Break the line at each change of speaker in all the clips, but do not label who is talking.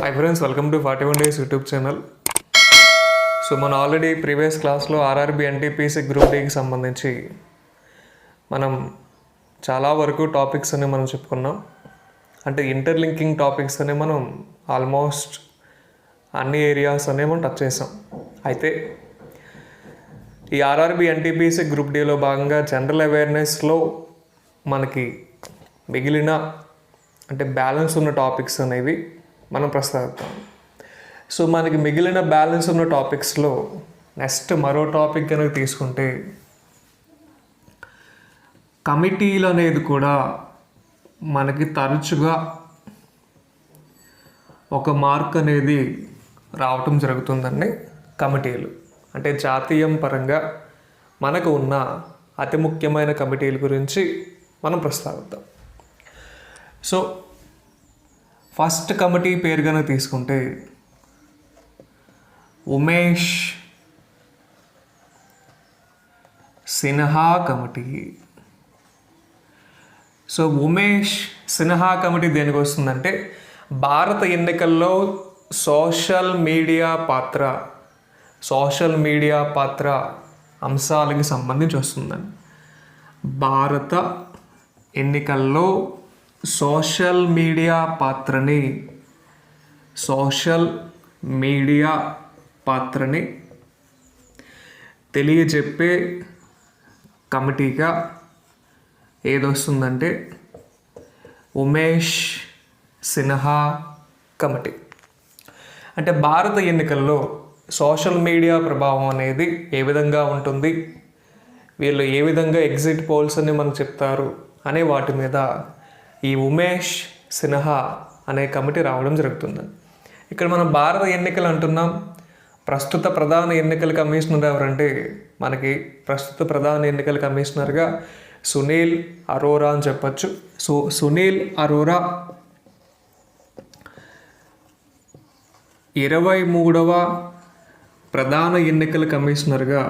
Hi friends, welcome to 41 Days YouTube channel. So మనం already previous క్లాస్లో RRB NTPC group డీకి సంబంధించి మనం చాలా వరకు టాపిక్స్ అని మనం చెప్పుకున్నాం. అంటే ఇంటర్లింకింగ్ టాపిక్స్ అని మనం ఆల్మోస్ట్ అన్ని ఏరియాస్ అనే మనం టచ్ చేసాం. అయితే ఈ ఆర్ఆర్బి ఎన్టీపీసీ గ్రూప్ డీలో భాగంగా జనరల్ అవేర్నెస్లో మనకి మిగిలిన అంటే బ్యాలెన్స్ ఉన్న టాపిక్స్ అనేవి మనం ప్రస్తావిద్దాం. సో మనకి మిగిలిన బ్యాలెన్స్ ఉన్న టాపిక్స్లో నెక్స్ట్ మరో టాపిక్ కనుక తీసుకుంటే కమిటీలు అనేది కూడా మనకి తరచుగా ఒక మార్క్ అనేది రావటం జరుగుతుందండి. కమిటీలు అంటే జాతీయం పరంగా మనకు ఉన్న అతి ముఖ్యమైన కమిటీల గురించి మనం ప్రస్తావిద్దాం. సో ఫస్ట్ కమిటీ పేరు కనుక తీసుకుంటే Umesh Sinha committee. So Umesh Sinha committee దేనికి వస్తుందంటే భారత ఎన్నికల్లో సోషల్ మీడియా పాత్ర అంశాలకి సంబంధించి వస్తుందండి. భారత ఎన్నికల్లో సోషల్ మీడియా పాత్రని తెలియజెప్పే కమిటీగా ఏదొస్తుందంటే ఉమేష్ సిన్హా కమిటీ. అంటే భారత ఎన్నికల్లో సోషల్ మీడియా ప్రభావం అనేది ఏ విధంగా ఉంటుంది, వీళ్ళు ఏ విధంగా ఎగ్జిట్ పోల్స్ అని మనకు చెప్తారు అనే వాటి మీద ఈ ఉమేష్ సిన్హా అనే కమిటీ రావడం జరుగుతుంది. ఇక్కడ మనం భారత ఎన్నికలు అంటున్నాం. ప్రస్తుత ప్రధాన ఎన్నికల కమిషనర్ ఎవరంటే మనకి ప్రస్తుత ప్రధాన ఎన్నికల కమిషనర్గా సునీల్ అరోరా అని చెప్పచ్చు. సో సునీల్ అరోరా 23వ ప్రధాన ఎన్నికల కమిషనర్గా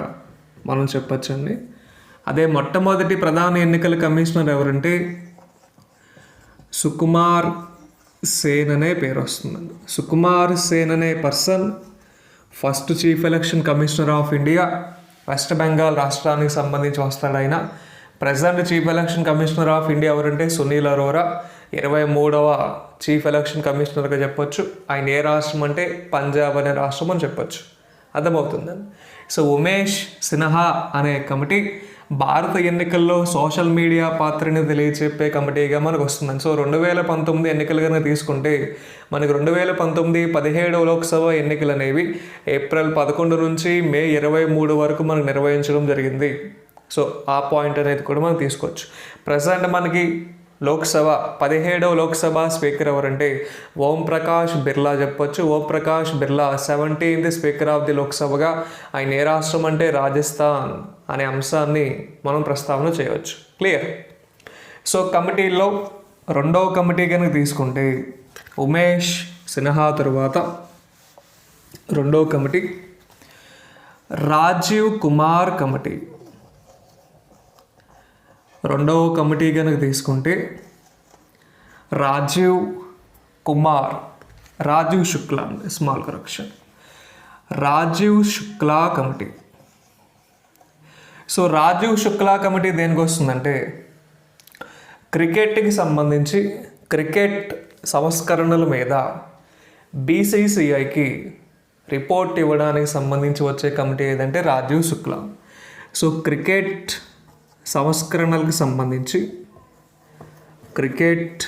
మనం చెప్పచ్చండి. అదే మొట్టమొదటి ప్రధాన ఎన్నికల కమిషనర్ ఎవరంటే సుకుమార్ సేన్ అనే పేరు వస్తుందండి. సుకుమార్ సేన్ అనే person first chief election commissioner of India. West Bengal రాష్ట్రానికి సంబంధించి వస్తాడు ఆయన. Present chief election commissioner of India ఎవరంటే సునీల్ అరోరా. 23వ చీఫ్ ఎలక్షన్ కమిషనర్గా చెప్పొచ్చు. ఆయన ఏ రాష్ట్రం అంటే పంజాబ్ అనే రాష్ట్రం అని చెప్పొచ్చు. అర్థమవుతుందండి. సో ఉమేష్ సిన్హా అనే కమిటీ భారత ఎన్నికల్లో సోషల్ మీడియా పాత్రని తెలియచెప్పే కమిటీగా మనకు వస్తుందండి. సో 2019 ఎన్నికలు కనుక తీసుకుంటే మనకు 2019 17వ లోక్సభ ఎన్నికలు అనేవి ఏప్రిల్ 11 నుంచి మే 23 వరకు మనకు నిర్వహించడం జరిగింది. సో ఆ పాయింట్ అనేది కూడా మనం తీసుకోవచ్చు. ప్రజెంట్ మనకి లోక్సభ 17వ లోక్సభ స్పీకర్ ఎవరంటే ఓం ప్రకాష్ బిర్లా చెప్పొచ్చు. Om Prakash Birla 17th speaker of the లోక్సభగా ఆయన ఏ రాష్ట్రం అంటే రాజస్థాన్ అనే అంశాన్ని మనం ప్రస్తావన చేయవచ్చు. క్లియర్. సో కమిటీల్లో రెండవ కమిటీ కనుక తీసుకుంటే ఉమేష్ సిన్హా తరువాత రెండవ కమిటీ రాజీవ్ కుమార్ కమిటీ. రెండవ కమిటీ కనుక తీసుకుంటే Rajiv Shukla, small correction, Rajiv Shukla committee. So Rajiv Shukla committee దేనికి వస్తుందంటే క్రికెట్కి సంబంధించి క్రికెట్ సంస్కరణల మీద బీసీసీఐకి రిపోర్ట్ ఇవ్వడానికి సంబంధించి వచ్చే కమిటీ ఏదంటే రాజీవ్ శుక్లా. సో క్రికెట్ సంస్కరణలకు సంబంధించి క్రికెట్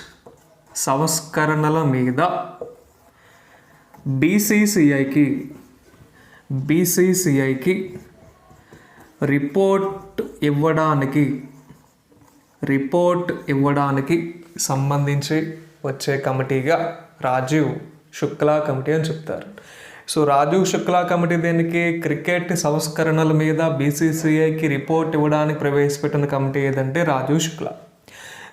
సంస్కరణల మీద బీసీసీఐకి రిపోర్ట్ ఇవ్వడానికి సంబంధించి వచ్చే కమిటీగా రాజీవ్ శుక్లా కమిటీ అని చెప్తారు. సో రాజీవ్ శుక్లా కమిటీ దేనికి క్రికెట్ సంస్కరణల మీద బీసీసీఐకి రిపోర్ట్ ఇవ్వడానికి ప్రవేశపెట్టిన కమిటీ ఏదంటే రాజీవ్ శుక్లా.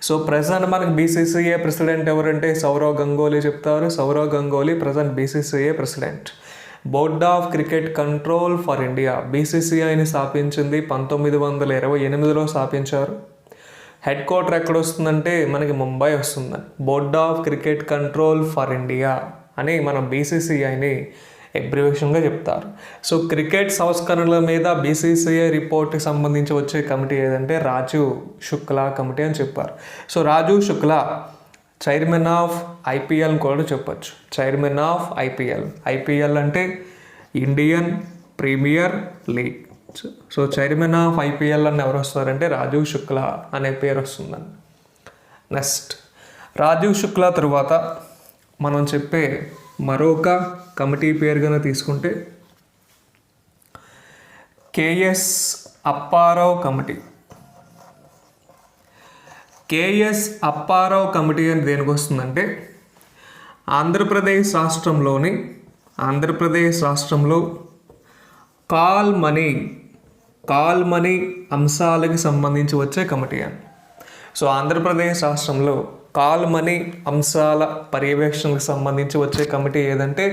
సో ప్రజెంట్ మనకి బీసీసీఐ ప్రెసిడెంట్ ఎవరంటే సౌరవ్ గంగూలీ చెప్తారు. Sourav Ganguly present BCCI president. Board of cricket control for India బీసీసీఐని స్థాపించింది 1928లో స్థాపించారు. హెడ్ క్వార్టర్ ఎక్కడ వస్తుందంటే మనకి ముంబై వస్తుందండి. Board of cricket control for India అని మనం బీసీసీఐని అబ్రివేషన్గా చెప్తారు. సో క్రికెట్ సంస్కరణల మీద బీసీసీఐ రిపోర్ట్కి సంబంధించి వచ్చే కమిటీ ఏదంటే రాజీవ్ శుక్లా కమిటీ అని చెప్పారు. So Rajiv Shukla chairman of IPL కూడా చెప్పచ్చు. చైర్మన్ ఆఫ్ ఐపీఎల్ అంటే Indian premier league. So chairman of IPL అని ఎవరు వస్తారంటే రాజీవ్ శుక్లా అనే పేరు వస్తుందండి. నెక్స్ట్ రాజీవ్ శుక్లా తరువాత మనం చెప్పే మరొక కమిటీ పేరు కనుక తీసుకుంటే KS Apparao committee. KS Apparao committee అని దేనికి వస్తుందంటే ఆంధ్రప్రదేశ్ రాష్ట్రంలో కాల్ మనీ అంశాలకి సంబంధించి వచ్చే కమిటీ అని. సో ఆంధ్రప్రదేశ్ రాష్ట్రంలో కాల్ మనీ అంశాల పర్యవేక్షణకు సంబంధించి వచ్చే కమిటీ ఏదంటే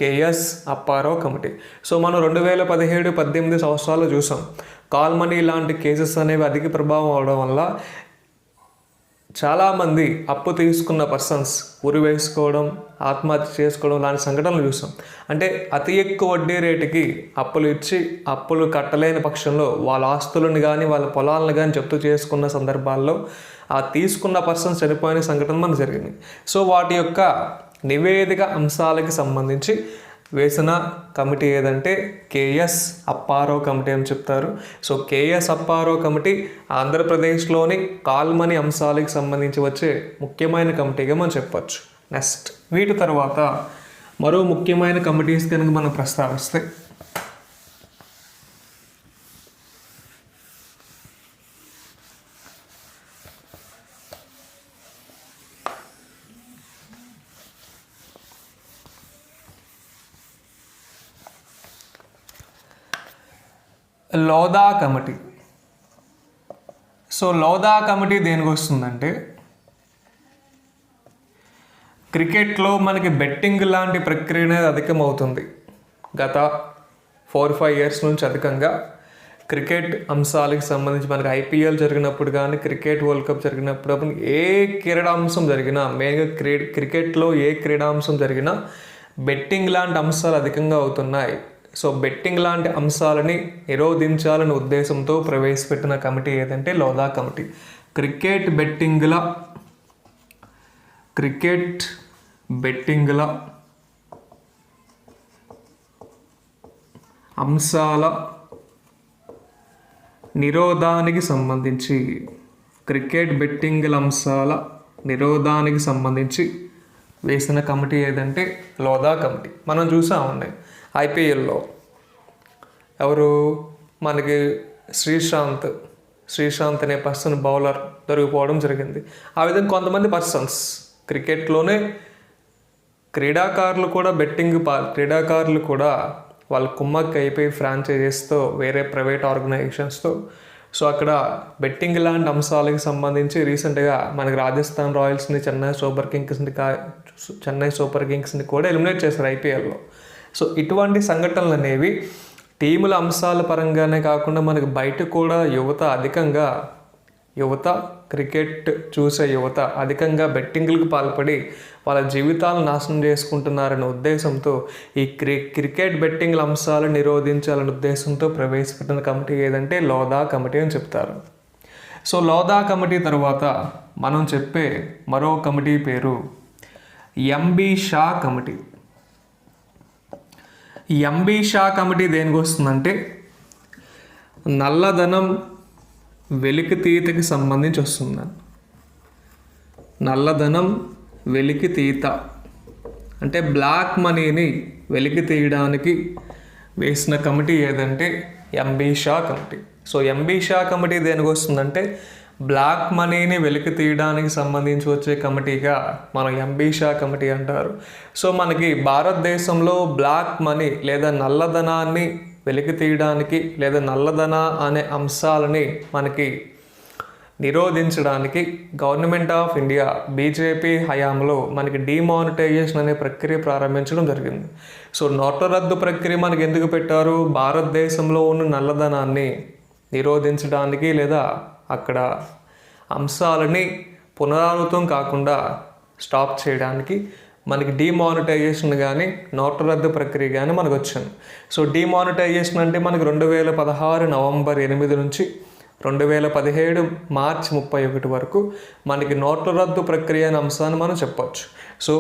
కేఎస్ అప్పారావు కమిటీ. సో మనం 2017-18 సంవత్సరాలు చూసాం. కాల్ మనీ లాంటి కేసెస్ అనేవి అధిక ప్రభావం అవడం వల్ల చాలామంది అప్పు తీసుకున్న పర్సన్స్ ఉరి వేసుకోవడం, ఆత్మహత్య చేసుకోవడం లాంటి సంఘటనలు చూసాం. అంటే అతి ఎక్కువ వడ్డీ రేటుకి అప్పులు ఇచ్చి అప్పులు కట్టలేని పక్షంలో వాళ్ళ ఆస్తులను కానీ వాళ్ళ పొలాలను కానీ జప్తు చేసుకున్న సందర్భాల్లో ఆ తీసుకున్న పర్సన్స్ చనిపోయిన సంఘటన మనకు జరిగింది. సో వాటి యొక్క నివేదిక అంశాలకి సంబంధించి వేసిన కమిటీ ఏదంటే కేఎస్ అప్పారావు కమిటీ అని చెప్తారు. సో కేఎస్ అప్పారావు కమిటీ ఆంధ్రప్రదేశ్లోని కాల్ మనీ అంశాలకు సంబంధించి వచ్చే ముఖ్యమైన కమిటీగా మనం చెప్పచ్చు. నెక్స్ట్ వీటి తర్వాత మరో ముఖ్యమైన కమిటీస్ కనుక మనం ప్రస్తావిస్తే Lodha committee. So Lodha committee దేనికి వస్తుందంటే క్రికెట్లో మనకి బెట్టింగ్ లాంటి ప్రక్రియ అనేది అధికమవుతుంది. గత 4-5 years నుంచి అధికంగా క్రికెట్ అంశాలకు సంబంధించి మనకి ఐపీఎల్ జరిగినప్పుడు కానీ క్రికెట్ వరల్డ్ కప్ జరిగినప్పుడు ఏ క్రీడాంశం జరిగినా మెయిన్గా క్రికెట్లో ఏ క్రీడాంశం జరిగినా బెట్టింగ్ లాంటి అంశాలు అధికంగా అవుతున్నాయి. సో బెట్టింగ్ లాంటి అంశాలని నిరోధించాలనే ఉద్దేశంతో ప్రవేశపెట్టిన కమిటీ ఏదంటే లోధా కమిటీ. క్రికెట్ బెట్టింగ్ల అంశాల నిరోధానికి సంబంధించి వేసిన కమిటీ ఏదంటే లోధా కమిటీ. మనం చూసామండి ఐపీఎల్లో ఎవరు మనకి శ్రీశాంత్ అనే పర్సన్ బౌలర్ దొరికిపోవడం జరిగింది. ఆ విధంగా కొంతమంది పర్సన్స్ క్రికెట్లోనే క్రీడాకారులు కూడా వాళ్ళ కుమ్మక్కి అయిపోయి ఫ్రాంచైజెస్తో వేరే ప్రైవేట్ ఆర్గనైజేషన్స్తో సో అక్కడ బెట్టింగ్ లాంటి అంశాలకు సంబంధించి రీసెంట్గా మనకి రాజస్థాన్ రాయల్స్ని చెన్నై సూపర్ కింగ్స్ని కూడా ఎలిమినేట్ చేశారు ఐపీఎల్లో. సో ఇటువంటి సంఘటనలు అనేవి టీముల అంశాల పరంగానే కాకుండా మనకి బయట కూడా క్రికెట్ చూసే యువత అధికంగా బెట్టింగ్లకు పాల్పడి వాళ్ళ జీవితాలను నాశనం చేసుకుంటున్నారనే ఉద్దేశంతో ఈ క్రికెట్ బెట్టింగ్ల అంశాలు నిరోధించాలనే ఉద్దేశంతో ప్రవేశపెట్టిన కమిటీ ఏదంటే లోధా కమిటీ అని చెప్తారు. సో లోధా కమిటీ తర్వాత మనం చెప్పే మరో కమిటీ పేరు MB Shah committee. MB Shah committee దేనికి వస్తుందంటే నల్లధనం వెలికితీతకి సంబంధించి వస్తుంది. నల్లధనం వెలికితీత అంటే బ్లాక్ మనీని వెలికి తీయడానికి వేసిన కమిటీ ఏదంటే MB Shah committee. So MB Shah committee దేనికి వస్తుందంటే బ్లాక్ మనీని వెలికి తీయడానికి సంబంధించి వచ్చే కమిటీగా మనం ఎంబీ షా కమిటీ అంటారు. సో మనకి భారతదేశంలో బ్లాక్ మనీ లేదా నల్లధనాన్ని వెలికి తీయడానికి లేదా నల్లధన అనే అంశాలని మనకి నిరోధించడానికి గవర్నమెంట్ ఆఫ్ ఇండియా బీజేపీ హయాంలో మనకి డిమానిటైజేషన్ అనే ప్రక్రియ ప్రారంభించడం జరిగింది. సో నోట్ల రద్దు ప్రక్రియ మనకి ఎందుకు పెట్టారు? భారతదేశంలో ఉన్న నల్లధనాన్ని నిరోధించడానికి లేదా అక్కడ అంశాలని పునరావృతం కాకుండా స్టాప్ చేయడానికి మనకి డిమానిటైజేషన్ కానీ నోట్ల రద్దు ప్రక్రియ కానీ మనకు వచ్చింది. సో డిమానిటైజేషన్ అంటే మనకి 2016 నవంబర్ 8 నుంచి 2017 మార్చి 31 వరకు మనకి నోట్ల రద్దు ప్రక్రియ అనే అంశాన్ని మనం చెప్పొచ్చు. సో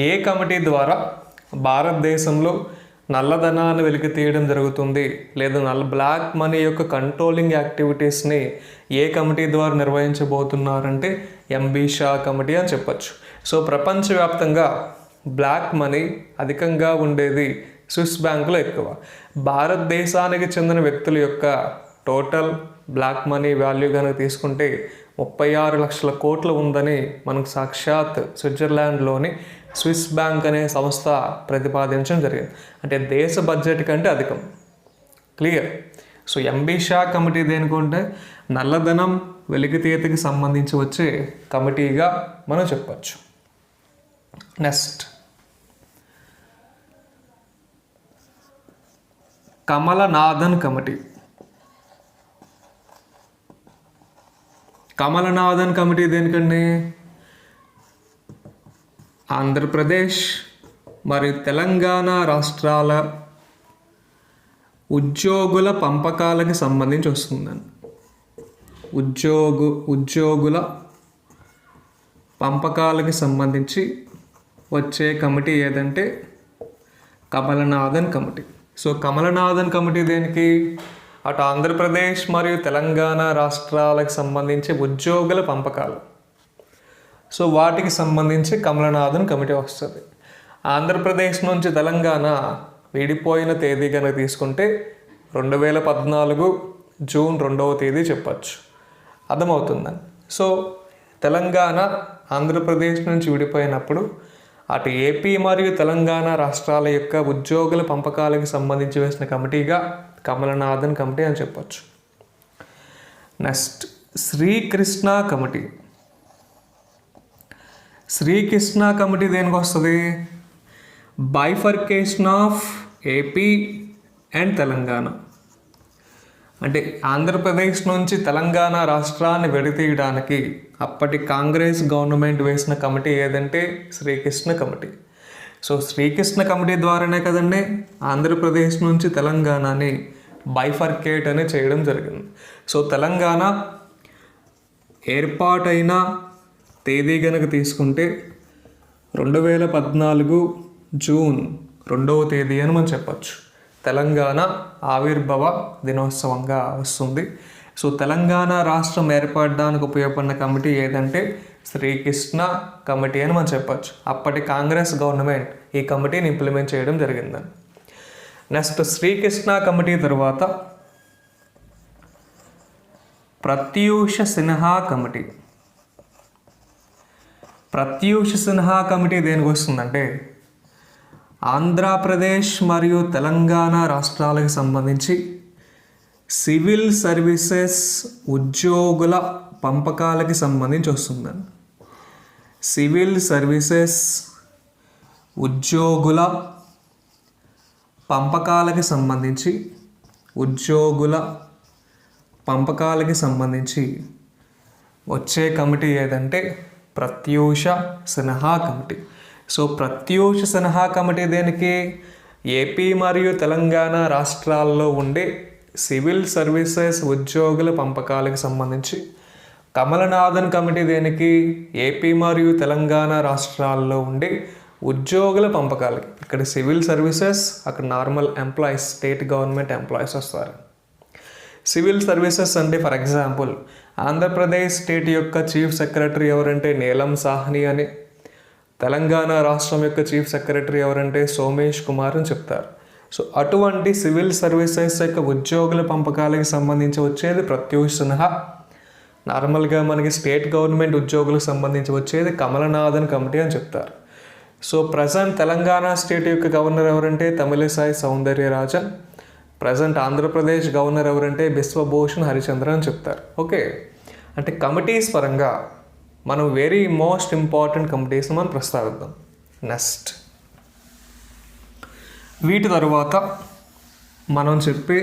ఏ కమిటీ ద్వారా భారతదేశంలో నల్లధనాన్ని వెలికి తీయడం జరుగుతుంది, లేదా బ్లాక్ మనీ యొక్క కంట్రోలింగ్ యాక్టివిటీస్ని ఏ కమిటీ ద్వారా నిర్వహించబోతున్నారంటే ఎంబీ షా కమిటీ అని చెప్పొచ్చు. సో ప్రపంచవ్యాప్తంగా బ్లాక్ మనీ అధికంగా ఉండేది స్విస్ బ్యాంకులో ఎక్కువ. భారతదేశానికి చెందిన వ్యక్తుల యొక్క టోటల్ బ్లాక్ మనీ వాల్యూ కనుక తీసుకుంటే 36 లక్షల కోట్లు ఉందని మనకు సాక్షాత్ స్విట్జర్లాండ్లోని స్విస్ బ్యాంక్ అనే సంస్థ ప్రతిపాదించడం జరిగింది. అంటే దేశ బడ్జెట్ కంటే అధికం. Clear. So MB Shah committee దేనికంటే నల్లధనం వెలికితీతకి సంబంధించి వచ్చే కమిటీగా మనం చెప్పచ్చు. Next Kamalanathan committee. Kamalanathan committee దేనికండి? ఆంధ్రప్రదేశ్ మరియు తెలంగాణ రాష్ట్రాల ఉద్యోగుల పంపకాలకి సంబంధించి వస్తుందండి. ఉద్యోగుల పంపకాలకి సంబంధించి వచ్చే కమిటీ ఏదంటే Kamalanathan committee. So Kamalanathan committee దేనికి? అటు ఆంధ్రప్రదేశ్ మరియు తెలంగాణ రాష్ట్రాలకు సంబంధించి ఉద్యోగుల పంపకాలు, సో వాటికి సంబంధించి కమలనాథన్ కమిటీ వస్తుంది. ఆంధ్రప్రదేశ్ నుంచి తెలంగాణ విడిపోయిన తేదీ కనుక తీసుకుంటే 2014 జూన్ 2వ తేదీ చెప్పచ్చు. అర్థమవుతుందని. సో తెలంగాణ ఆంధ్రప్రదేశ్ నుంచి విడిపోయినప్పుడు అటు ఏపీ మరియు తెలంగాణ రాష్ట్రాల యొక్క ఉద్యోగుల పంపకాలకు సంబంధించి వేసిన కమిటీగా కమలనాథన్ కమిటీ అని చెప్పచ్చు. Next Srikrishna committee. Srikrishna committee దేనికి వస్తుంది? Bifurcation of AP and Telangana. అంటే ఆంధ్రప్రదేశ్ నుంచి తెలంగాణ రాష్ట్రాన్ని విడతీయడానికి అప్పటి కాంగ్రెస్ గవర్నమెంట్ వేసిన కమిటీ ఏదంటే Srikrishna committee. So Srikrishna committee ద్వారానే కదండి ఆంధ్రప్రదేశ్ నుంచి తెలంగాణని బైఫర్కేట్ అని చేయడం జరిగింది. సో తెలంగాణ ఏర్పాటైన తేదీ కనుక తీసుకుంటే 2014 జూన్ 2వ తేదీ అని మనం చెప్పచ్చు. తెలంగాణ ఆవిర్భావ దినోత్సవంగా వస్తుంది. సో తెలంగాణ రాష్ట్రం ఏర్పడడానికి ఉపయోగపడిన కమిటీ ఏదంటే శ్రీకృష్ణ కమిటీ అని మనం చెప్పచ్చు. అప్పటి కాంగ్రెస్ గవర్నమెంట్ ఈ కమిటీని ఇంప్లిమెంట్ చేయడం జరిగిందని. నెక్స్ట్ శ్రీకృష్ణ కమిటీ తర్వాత ప్రత్యూష సిన్హా కమిటీ. ప్రత్యూష సిన్హా కమిటీ దేనికి వస్తుందంటే ఆంధ్రప్రదేశ్ మరియు తెలంగాణ రాష్ట్రాలకు సంబంధించి సివిల్ సర్వీసెస్ ఉద్యోగుల పంపకాలకి సంబంధించి వస్తుందండి. సివిల్ సర్వీసెస్ ఉద్యోగుల పంపకాలకి సంబంధించి వచ్చే కమిటీ ఏదంటే Pratyusha Sinha committee. So Pratyusha Sinha committee దేనికి? ఏపీ మరియు తెలంగాణ రాష్ట్రాల్లో ఉండే సివిల్ సర్వీసెస్ ఉద్యోగుల పంపకాలకు సంబంధించి. కమలనాథన్ కమిటీ దేనికి? ఏపీ మరియు తెలంగాణ రాష్ట్రాల్లో ఉండే ఉద్యోగుల పంపకాలకి. ఇక్కడ సివిల్ సర్వీసెస్, అక్కడ normal employees, state government employees వస్తారు. సివిల్ సర్వీసెస్ అంటే ఫర్ ఎగ్జాంపుల్ ఆంధ్రప్రదేశ్ స్టేట్ యొక్క చీఫ్ సెక్రటరీ ఎవరంటే నీలం సాహ్ని అని, తెలంగాణ రాష్ట్రం యొక్క చీఫ్ సెక్రటరీ ఎవరంటే సోమేష్ కుమార్ అని చెప్తారు. సో అటువంటి సివిల్ సర్వీసెస్ యొక్క ఉద్యోగుల పంపకాలకు సంబంధించి వచ్చేది ప్రత్యూష్ సిన్హా. నార్మల్గా మనకి స్టేట్ గవర్నమెంట్ ఉద్యోగులకు సంబంధించి వచ్చేది కమలనాథన్ కమిటీ అని చెప్తారు. సో ప్రజెంట్ తెలంగాణ స్టేట్ యొక్క గవర్నర్ ఎవరంటే తమిళిసై సౌందర్యరాజన్. ప్రజెంట్ ఆంధ్రప్రదేశ్ గవర్నర్ ఎవరంటే బిశ్వభూషణ్ హరిచంద్ర అని చెప్తారు. ఓకే, అంటే కమిటీస్ పరంగా మనం వెరీ మోస్ట్ ఇంపార్టెంట్ కమిటీస్ని మనం ప్రస్తావిద్దాం. నెక్స్ట్ వీటి తర్వాత మనం చెప్పే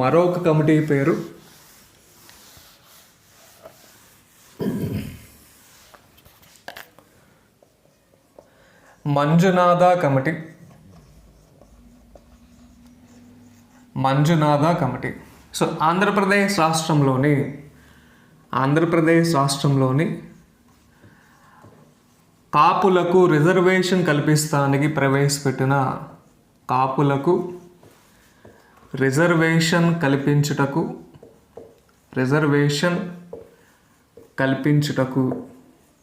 మరొక కమిటీ పేరు Manjunatha committee. Manjunatha committee. So Andhra Pradesh రాష్ట్రంలోని కాపులకు రిజర్వేషన్ కల్పిస్తానికి ప్రవేశపెట్టిన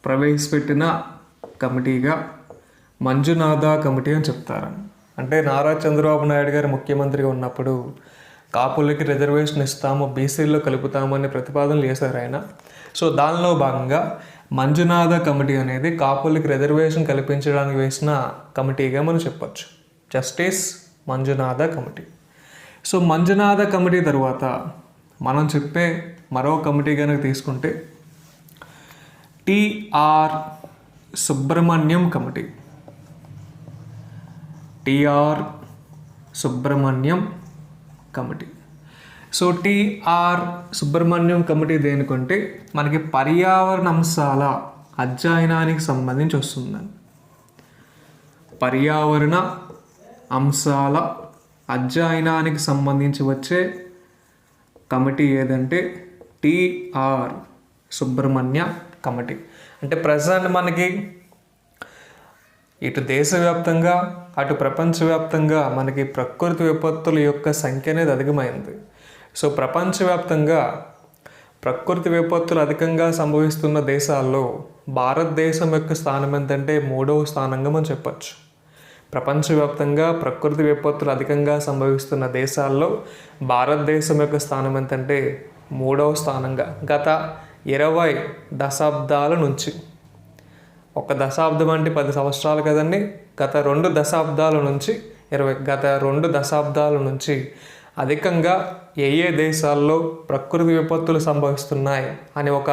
ప్రవేశపెట్టిన కమిటీగా మంజునాథ కమిటీ అని చెప్తారు. అంటే నారా చంద్రబాబు నాయుడు గారు ముఖ్యమంత్రిగా ఉన్నప్పుడు కాపులకి రిజర్వేషన్ ఇస్తాము, బీసీల్లో కలుపుతాము అనే ప్రతిపాదనలు చేశారు ఆయన. సో దానిలో భాగంగా మంజునాథ కమిటీ అనేది కాపులకి రిజర్వేషన్ కల్పించడానికి వేసిన కమిటీగా మనం చెప్పొచ్చు. Justice Manjunatha committee. So Manjunatha committee తర్వాత మనం చెప్పే మరో కమిటీ కనుక తీసుకుంటే TR Subrahmanyam committee. TR Subrahmanyam committee. So TR Subrahmanyam committee దేనికంటే మనకి పర్యావరణ అంశాల అధ్యయనానికి సంబంధించి వస్తుందండి. పర్యావరణ అంశాల అధ్యయనానికి సంబంధించి వచ్చే కమిటీ ఏదంటే టిఆర్ సుబ్రహ్మణ్య కమిటీ. అంటే ప్రజెంట్ మనకి ఇటు దేశవ్యాప్తంగా అటు ప్రపంచవ్యాప్తంగా మనకి ప్రకృతి విపత్తుల యొక్క సంఖ్య అనేది అధికమైంది. సో ప్రపంచవ్యాప్తంగా ప్రకృతి విపత్తులు అధికంగా సంభవిస్తున్న దేశాల్లో భారతదేశం యొక్క స్థానం ఎంతంటే 3వ స్థానంగా మనం చెప్పచ్చు. ప్రపంచవ్యాప్తంగా ప్రకృతి విపత్తులు అధికంగా సంభవిస్తున్న దేశాల్లో భారతదేశం యొక్క స్థానం ఎంతంటే 3వ స్థానంగా గత 20 దశాబ్దాల నుంచి, ఒక దశాబ్దం అంటే 10 సంవత్సరాలు కదండి, గత 2 దశాబ్దాల నుంచి అధికంగా ఏ దేశాల్లో ప్రకృతి విపత్తులు సంభవిస్తున్నాయి అని ఒక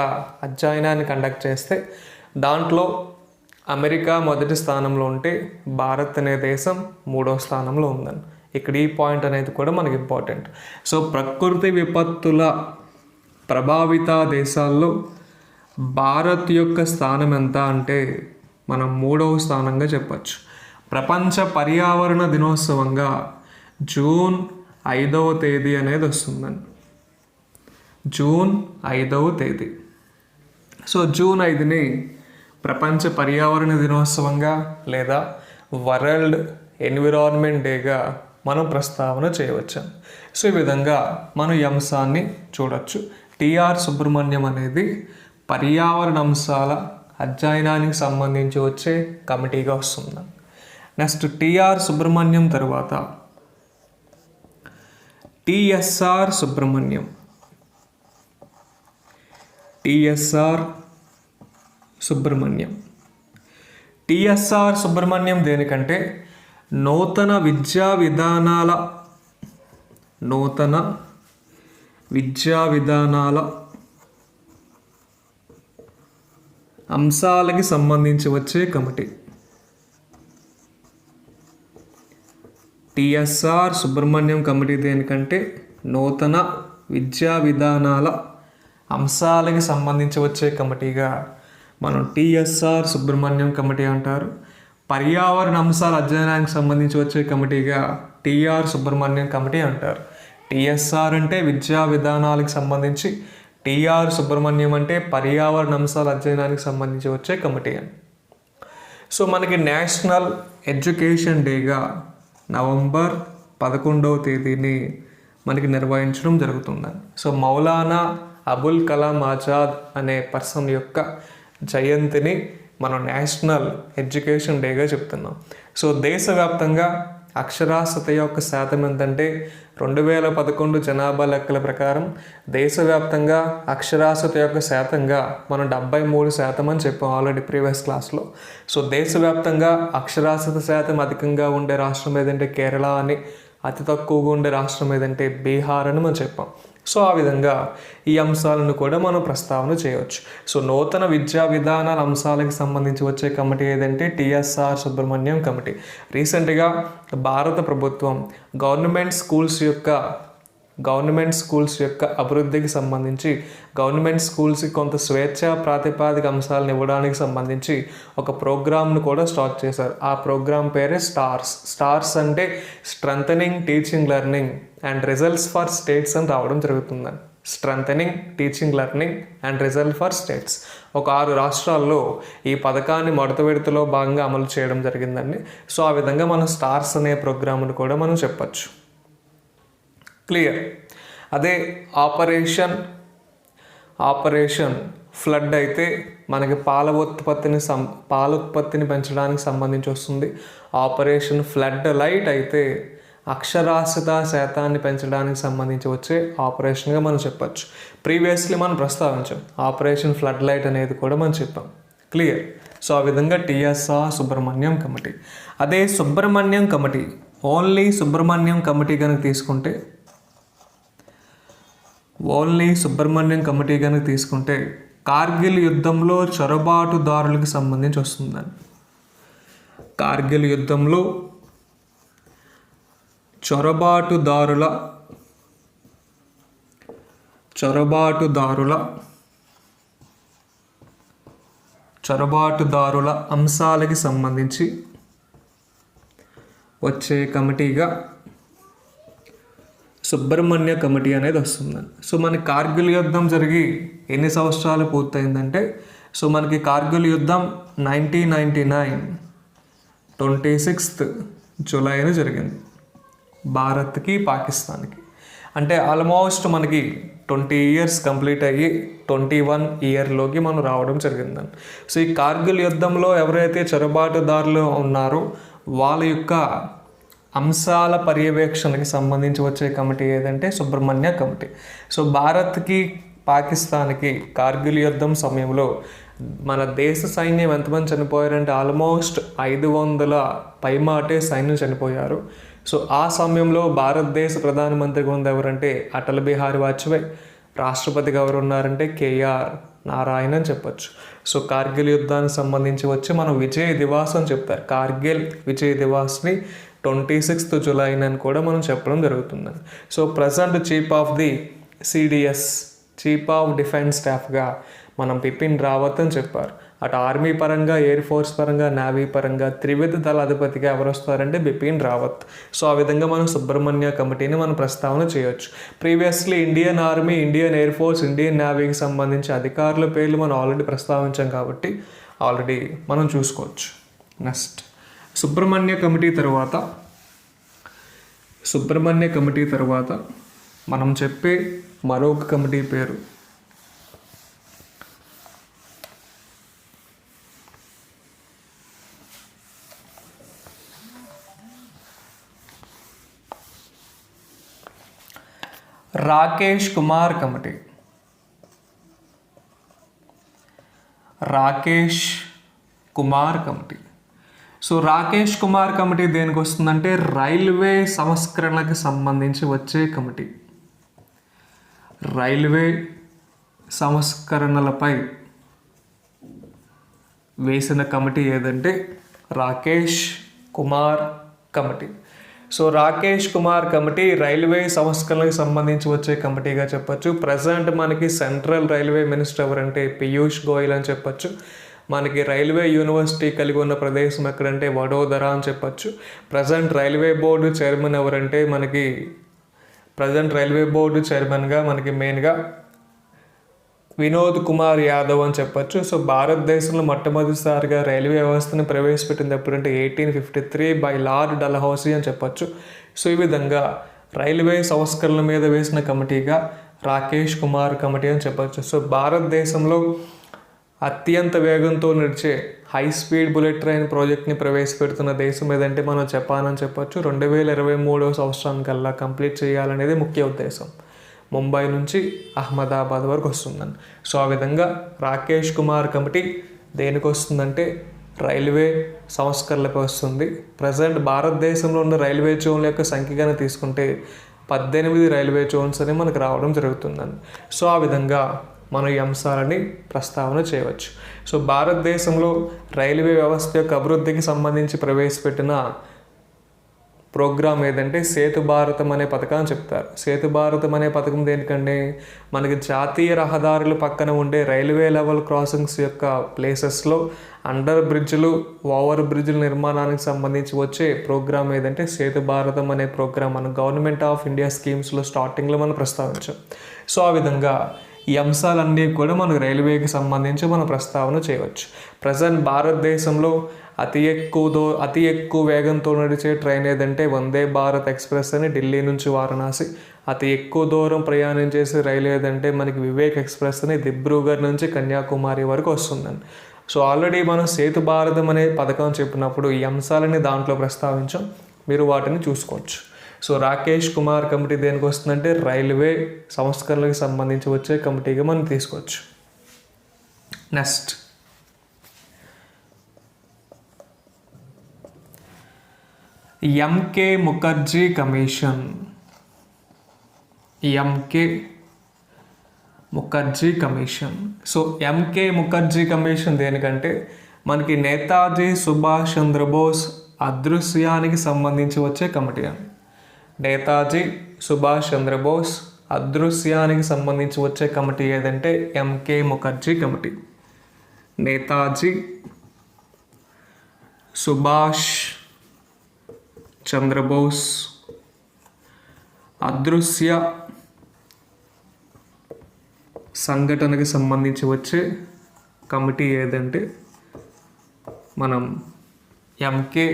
అధ్యయనాన్ని కండక్ట్ చేస్తే దాంట్లో అమెరికా మొదటి స్థానంలో ఉంటే భారత్ అనే దేశం 3వ స్థానంలో ఉందని. ఇక్కడ ఈ పాయింట్ అనేది కూడా మనకి ఇంపార్టెంట్. సో ప్రకృతి విపత్తుల ప్రభావిత దేశాల్లో భారత్ యొక్క స్థానం ఎంత అంటే మనం 3వ స్థానంగా చెప్పచ్చు. ప్రపంచ పర్యావరణ దినోత్సవంగా జూన్ 5వ తేదీ అనేది వస్తుందండి. జూన్ 5వ తేదీ. సో జూన్ 5ని ప్రపంచ పర్యావరణ దినోత్సవంగా లేదా వరల్డ్ ఎన్విరాన్మెంట్ డేగా మనం ప్రస్తావన చేయవచ్చు. సో ఈ విధంగా మనం ఈ అంశాన్ని చూడొచ్చు. టిఆర్ సుబ్రహ్మణ్యం అనేది పర్యావరణ అంశాల అధ్యయనానికి సంబంధించి వచ్చే కమిటీగా వస్తుంది. నెక్స్ట్ టిఆర్ సుబ్రహ్మణ్యం తర్వాత TSR Subrahmanyam. TSR Subrahmanyam. TSR Subrahmanyam దేనికంటే నూతన విద్యా విధానాల అంశాలకి సంబంధించి వచ్చే కమిటీ. టిఎస్ఆర్ సుబ్రహ్మణ్యం కమిటీ దేనికంటే నూతన విద్యా విధానాల అంశాలకి సంబంధించి వచ్చే కమిటీగా మనం టిఎస్ఆర్ సుబ్రహ్మణ్యం కమిటీ అంటారు. పర్యావరణ అంశాల అధ్యయనానికి సంబంధించి వచ్చే కమిటీగా టిఆర్ సుబ్రహ్మణ్యం కమిటీ అంటారు. టిఎస్ఆర్ అంటే విద్యా విధానాలకు సంబంధించి, టిఆర్ సుబ్రహ్మణ్యం అంటే పర్యావరణ అంశాల అధ్యయనానికి సంబంధించి వచ్చే కమిటీ అని. సో మనకి నేషనల్ ఎడ్యుకేషన్ డేగా నవంబర్ 11వ తేదీని మనకి నిర్వహించడం జరుగుతుందని. సో మౌలానా అబుల్ కలాం ఆజాద్ అనే పర్సన్ యొక్క జయంతిని మనం నేషనల్ ఎడ్యుకేషన్ డేగా చెప్తున్నాం. సో దేశవ్యాప్తంగా అక్షరాస్యత యొక్క శాతం ఎంతంటే 2011 జనాభా లెక్కల ప్రకారం దేశవ్యాప్తంగా అక్షరాస్యత యొక్క శాతంగా మనం 73% అని చెప్పాం ఆల్రెడీ ప్రీవియస్ క్లాస్లో. సో దేశవ్యాప్తంగా అక్షరాస్యత శాతం అధికంగా ఉండే రాష్ట్రం ఏదంటే కేరళ అని, అతి తక్కువగా ఉండే రాష్ట్రం ఏదంటే బీహార్ అని మనం చెప్పాం. సో ఆ విధంగా ఈ అంశాలను కూడా మనం ప్రస్తావన చేయవచ్చు. సో నూతన విద్యా విధానాల అంశాలకు సంబంధించి వచ్చే కమిటీ ఏదంటే టిఎస్ఆర్ సుబ్రహ్మణ్యం కమిటీ. రీసెంట్గా భారత ప్రభుత్వం గవర్నమెంట్ స్కూల్స్ యొక్క గవర్నమెంట్ స్కూల్స్ యొక్క అభివృద్ధికి సంబంధించి గవర్నమెంట్ స్కూల్స్కి కొంత స్వేచ్ఛా ప్రాతిపాదిక అంశాలను ఇవ్వడానికి సంబంధించి ఒక ప్రోగ్రామ్ను కూడా స్టార్ట్ చేశారు. ఆ ప్రోగ్రామ్ పేరే స్టార్స్ అంటే strengthening teaching learning and results for states అని రావడం జరుగుతుందండి. Strengthening teaching learning and result for states. ఒక 6 రాష్ట్రాల్లో ఈ పథకాన్ని మొదటి విడతలో భాగంగా అమలు చేయడం జరిగిందండి. సో ఆ విధంగా మనం స్టార్స్ అనే ప్రోగ్రామ్ను కూడా మనం చెప్పచ్చు. క్లియర్. అదే ఆపరేషన్ ఫ్లడ్ అయితే మనకి పాల ఉత్పత్తిని పెంచడానికి సంబంధించి వస్తుంది. ఆపరేషన్ ఫ్లడ్ లైట్ అయితే అక్షరాస్యత శాతాన్ని పెంచడానికి సంబంధించి వచ్చే ఆపరేషన్గా మనం చెప్పచ్చు. ప్రీవియస్లీ మనం ప్రస్తావించాం ఆపరేషన్ ఫ్లడ్ లైట్ అనేది కూడా మనం చెప్పాం. క్లియర్. సో ఆ విధంగా టీఎస్ఆర్ సుబ్రహ్మణ్యం కమిటీ. అదే Subrahmanyam committee only Subrahmanyam committee కనుక తీసుకుంటే కార్గిల్ యుద్ధంలో చొరబాటుదారులకు సంబంధించి వస్తుందని. కార్గిల్ యుద్ధంలో చొరబాటుదారుల అంశాలకి సంబంధించి వచ్చే కమిటీగా సుబ్రహ్మణ్య కమిటీ అనేది వస్తుందండి. సో మనకి కార్గిల్ యుద్ధం జరిగి ఎన్ని సంవత్సరాలు పూర్తయిందంటే, సో మనకి కార్గిల్ యుద్ధం 1999 26th జూలైన జరిగింది భారత్కి పాకిస్తాన్కి. అంటే ఆల్మోస్ట్ మనకి 20 years కంప్లీట్ అయ్యి 21 yearలోకి మనం రావడం జరిగిందండి. సో ఈ కార్గిల్ యుద్ధంలో ఎవరైతే చొరబాటుదారులు ఉన్నారో వాళ్ళ యొక్క అంశాల పర్యవేక్షణకి సంబంధించి వచ్చే కమిటీ ఏదంటే సుబ్రహ్మణ్య కమిటీ. సో భారత్కి పాకిస్తాన్కి కార్గిల్ యుద్ధం సమయంలో మన దేశ సైన్యం ఎంతమంది చనిపోయారంటే ఆల్మోస్ట్ 500 పైమాటే సైన్యం చనిపోయారు. సో ఆ సమయంలో భారతదేశ ప్రధానమంత్రిగా ఉంది ఎవరంటే అటల్ బిహారీ వాజ్పేయి. రాష్ట్రపతిగా ఎవరు ఉన్నారంటే కేఆర్ నారాయణ్ అని చెప్పచ్చు. సో కార్గిల్ యుద్ధానికి సంబంధించి వచ్చి మనం విజయ్ దివాస్ అని చెప్తారు. కార్గిల్ విజయ్ దివాస్ని 26th జూలై అని కూడా మనం చెప్పడం జరుగుతుందండి. So present chief of the CDS chief of defence స్టాఫ్గా మనం బిపిన్ రావత్ అని చెప్పారు. అటు ఆర్మీ పరంగా, ఎయిర్ ఫోర్స్ పరంగా, నేవీ పరంగా త్రివిధ దళాధిపతిగా ఎవరు వస్తారంటే బిపిన్ రావత్. సో ఆ విధంగా మనం సుబ్రహ్మణ్య కమిటీని మనం ప్రస్తావన చేయొచ్చు. Previously Indian army, Indian air force, Indian నేవీకి సంబంధించి అధికారుల పేర్లు మనం ఆల్రెడీ ప్రస్తావించాం కాబట్టి ఆల్రెడీ మనం చూసుకోవచ్చు. నెక్స్ట్ సుబ్రహ్మణ్య కమిటీ తర్వాత మనం చెప్పే మరొక కమిటీ పేరు Rakesh Kumar committee. So Rakesh Kumar committee దేనికి వస్తుందంటే రైల్వే సంస్కరణలకు సంబంధించి వచ్చే కమిటీ. రైల్వే సంస్కరణలపై వేసిన కమిటీ ఏదంటే Rakesh Kumar committee. So Rakesh Kumar committee railway సంస్కరణలకు సంబంధించి వచ్చే కమిటీగా చెప్పచ్చు. ప్రజెంట్ మనకి సెంట్రల్ రైల్వే మినిస్టర్ ఎవరంటే పీయూష్ గోయల్ అని చెప్పచ్చు. మనకి రైల్వే యూనివర్సిటీ కలిగి ఉన్న ప్రదేశం ఎక్కడంటే వడోదరా అని చెప్పచ్చు. ప్రజెంట్ రైల్వే బోర్డు చైర్మన్ ఎవరంటే మనకి చైర్మన్గా మనకి మెయిన్గా వినోద్ కుమార్ యాదవ్ అని చెప్పచ్చు. సో భారతదేశంలో మొట్టమొదటిసారిగా రైల్వే వ్యవస్థను ప్రవేశపెట్టింది ఎప్పుడంటే 1853 బై లార్డ్ డల్హౌసీ అని చెప్పచ్చు. సో ఈ విధంగా రైల్వే సంస్కరణల మీద వేసిన కమిటీగా రాకేష్ కుమార్ కమిటీ అని చెప్పచ్చు. సో భారతదేశంలో అత్యంత వేగంతో నడిచే హై స్పీడ్ బుల్లెట్ ట్రైన్ ప్రాజెక్ట్ని ప్రవేశపెడుతున్న దేశం ఏదంటే మనం జపాన్ అని చెప్పచ్చు. 2023 సంవత్సరానికల్లా కంప్లీట్ చేయాలనేది ముఖ్య ఉద్దేశం. ముంబై నుంచి అహ్మదాబాద్ వరకు వస్తుందండి. సో ఆ విధంగా రాకేష్ కుమార్ కమిటీ దేనికి వస్తుందంటే రైల్వే సంస్కరణలకు వస్తుంది. ప్రజెంట్ భారతదేశంలో ఉన్న రైల్వే జోన్ల యొక్క సంఖ్యగానే తీసుకుంటే 18 రైల్వే జోన్స్ అని మనకు రావడం జరుగుతుందండి. సో ఆ విధంగా మనం ఈ అంశాలని ప్రస్తావన చేయవచ్చు. సో భారతదేశంలో రైల్వే వ్యవస్థ యొక్క అభివృద్ధికి సంబంధించి ప్రవేశపెట్టిన ప్రోగ్రామ్ ఏదంటే సేతు భారతం అనే పథకాన్ని చెప్తారు. సేతు భారతం అనే పథకం దేనికంటే మనకి జాతీయ రహదారుల పక్కన ఉండే రైల్వే లెవెల్ క్రాసింగ్స్ యొక్క ప్లేసెస్లో అండర్ బ్రిడ్జ్లు, ఓవర్ బ్రిడ్జ్ల నిర్మాణానికి సంబంధించి వచ్చే ప్రోగ్రామ్ ఏదంటే సేతు భారతం అనే ప్రోగ్రామ్ మనం గవర్నమెంట్ ఆఫ్ ఇండియా స్కీమ్స్లో స్టార్టింగ్లో మనం ప్రస్తావించాం. సో ఆ విధంగా ఈ అంశాలన్నీ కూడా మనకు రైల్వేకి సంబంధించి మనం ప్రస్తావన చేయవచ్చు. ప్రజెంట్ భారతదేశంలో అతి ఎక్కువ వేగంతో నడిచే ట్రైన్ ఏదంటే వందే భారత్ ఎక్స్ప్రెస్ అని ఢిల్లీ నుంచి వారణాసి. అతి ఎక్కువ దూరం ప్రయాణం చేసే రైలు ఏదంటే మనకి వివేక్ ఎక్స్ప్రెస్ అని దిబ్రూగఢ్ నుంచి కన్యాకుమారి వరకు వస్తుందండి. సో ఆల్రెడీ మనం సేతు భారతం అనే పథకం చెప్పినప్పుడు ఈ అంశాలని దాంట్లో ప్రస్తావించాం, మీరు వాటిని చూసుకోవచ్చు. సో రాకేష్ కుమార్ కమిటీ దేనికి వస్తుందంటే రైల్వే సంస్కరణలకు సంబంధించి వచ్చే కమిటీగా మనం తీసుకోవచ్చు. Next MK Mukherjee commission. MK Mukherjee commission. So MK Mukherjee commission దేనికంటే మనకి నేతాజీ సుభాష్ చంద్రబోస్ అదృశ్యానికి సంబంధించి వచ్చే కమిటీ అని. నేతాజీ సుభాష్ చంద్రబోస్ అదృశ్యానికి సంబంధించి వచ్చే కమిటీ ఏదంటే ఎంకే ముఖర్జీ కమిటీ. నేతాజీ సుభాష్ చంద్రబోస్ అదృశ్య సంఘటనకి సంబంధించి వచ్చే కమిటీ ఏదంటే మనం ఎంకే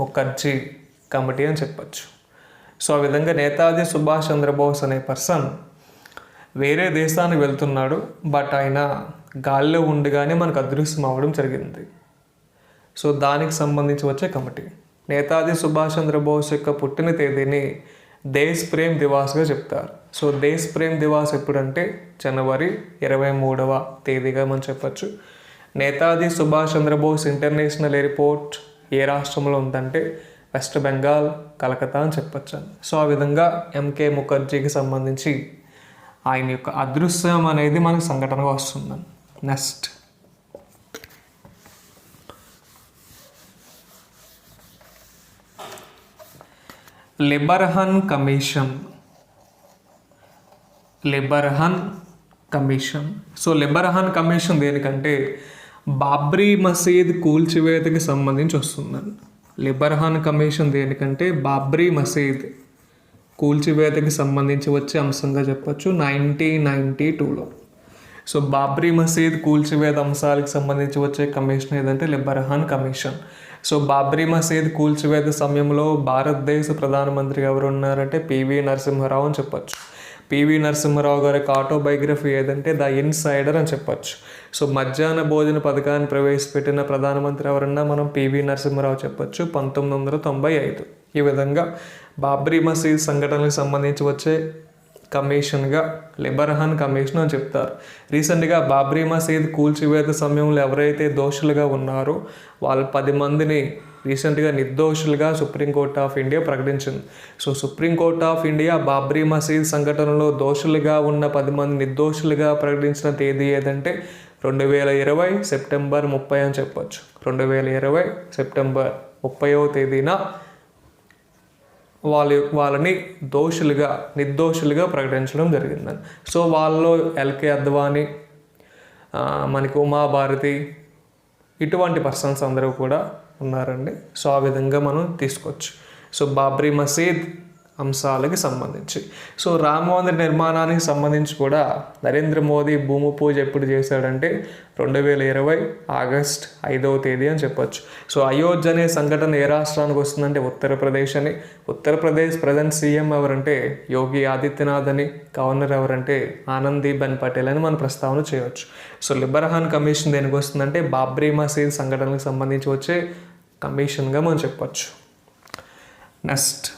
ముఖర్జీ కమిటీ అని చెప్పచ్చు. సో ఆ విధంగా నేతాజీ సుభాష్ చంద్రబోస్ అనే పర్సన్ వేరే దేశానికి వెళ్తున్నాడు, బట్ ఆయన గాల్లో ఉండగానే మనకు అదృశ్యం అవ్వడం జరిగింది. సో దానికి సంబంధించి వచ్చే కమిటీ. నేతాజీ సుభాష్ చంద్రబోస్ యొక్క పుట్టిన తేదీని దేశ్ ప్రేమ్ దివాస్గా చెప్తారు. సో దేశ్ ప్రేమ్ దివాస్ ఎప్పుడంటే జనవరి 23వ తేదీగా మనం చెప్పచ్చు. నేతాజీ సుభాష్ చంద్రబోస్ ఇంటర్నేషనల్ ఎయిర్పోర్ట్ ఏ రాష్ట్రంలో ఉందంటే వెస్ట్ బెంగాల్, కలకత్తా అని చెప్పచ్చు. సో ఆ విధంగా ఎంకే ముఖర్జీకి సంబంధించి ఆయన యొక్క అదృశ్యం అనేది మనకు సంఘటనగా వస్తుందని. Next Liberhan commission. Liberhan commission. So Liberhan commission దేనికంటే బాబ్రీ మసీద్ కూల్చివేతకి సంబంధించి వస్తుందండి. లిబర్హన్ కమిషన్ దేనికంటే బాబ్రీ మసీద్ కూల్చివేతకి సంబంధించి వచ్చే అంశంగా చెప్పచ్చు 1992లో. సో బాబ్రీ మసీద్ కూల్చివేత అంశాలకు సంబంధించి వచ్చే కమిషన్ ఏదంటే లిబర్హన్ కమిషన్. సో బాబ్రీ మసీద్ కూల్చివేత సమయంలో భారతదేశ ప్రధానమంత్రి ఎవరు ఉన్నారంటే పివి నరసింహారావు అని చెప్పచ్చు. పివి నరసింహారావు గారి ఆటోబయోగ్రఫీ ఏదంటే ద ఇన్సైడర్ అని చెప్పచ్చు. సో మధ్యాహ్న భోజన పథకాన్ని ప్రవేశపెట్టిన ప్రధానమంత్రి ఎవరన్నా మనం పివి నరసింహారావు చెప్పచ్చు 1995. ఈ విధంగా బాబ్రీ మసీద్ సంఘటనలకు సంబంధించి వచ్చే కమిషన్గా లిబర్హన్ కమిషన్ అని చెప్తారు. రీసెంట్గా బాబ్రీ మసీద్ కూల్చివేత సమయంలో ఎవరైతే దోషులుగా ఉన్నారో వాళ్ళ 10 మందిని రీసెంట్గా నిర్దోషులుగా సుప్రీంకోర్టు ఆఫ్ ఇండియా ప్రకటించింది. So supreme court of India Babri మసీద్ సంఘటనలో దోషులుగా ఉన్న 10 మంది నిర్దోషులుగా ప్రకటించిన తేదీ ఏదంటే 2020 సెప్టెంబర్ 30 అని చెప్పచ్చు. 2020 సెప్టెంబర్ 30వ తేదీన వాళ్ళని నిర్దోషులుగా ప్రకటించడం జరిగిందని. సో వాళ్ళలో ఎల్కే అద్వానీ, మనకి ఉమాభారతి, ఇటువంటి పర్సన్స్ అందరూ కూడా ఉన్నారండి. సో ఆ విధంగా మనం తీసుకోవచ్చు. సో బాబ్రీ మసీద్ అంశాలకి సంబంధించి. సో రామ మందిర నిర్మాణానికి సంబంధించి కూడా నరేంద్ర మోదీ భూమి పూజ ఎప్పుడు చేశాడంటే 2020 ఆగస్ట్ 5వ తేదీ అని చెప్పొచ్చు. సో అయోధ్య అనే సంఘటన ఏ రాష్ట్రానికి వస్తుందంటే ఉత్తరప్రదేశ్ అని. ఉత్తరప్రదేశ్ ప్రజెంట్ సీఎం ఎవరంటే యోగి ఆదిత్యనాథ్ అని, గవర్నర్ ఎవరంటే ఆనందీబెన్ పటేల్ అని మనం ప్రస్తావన చేయవచ్చు. సో లిబర్హన్ కమిషన్ దేనికి వస్తుందంటే బాబ్రీ మసీద్ సంఘటనకు సంబంధించి వచ్చే కమిషన్గా మనం చెప్పొచ్చు. Next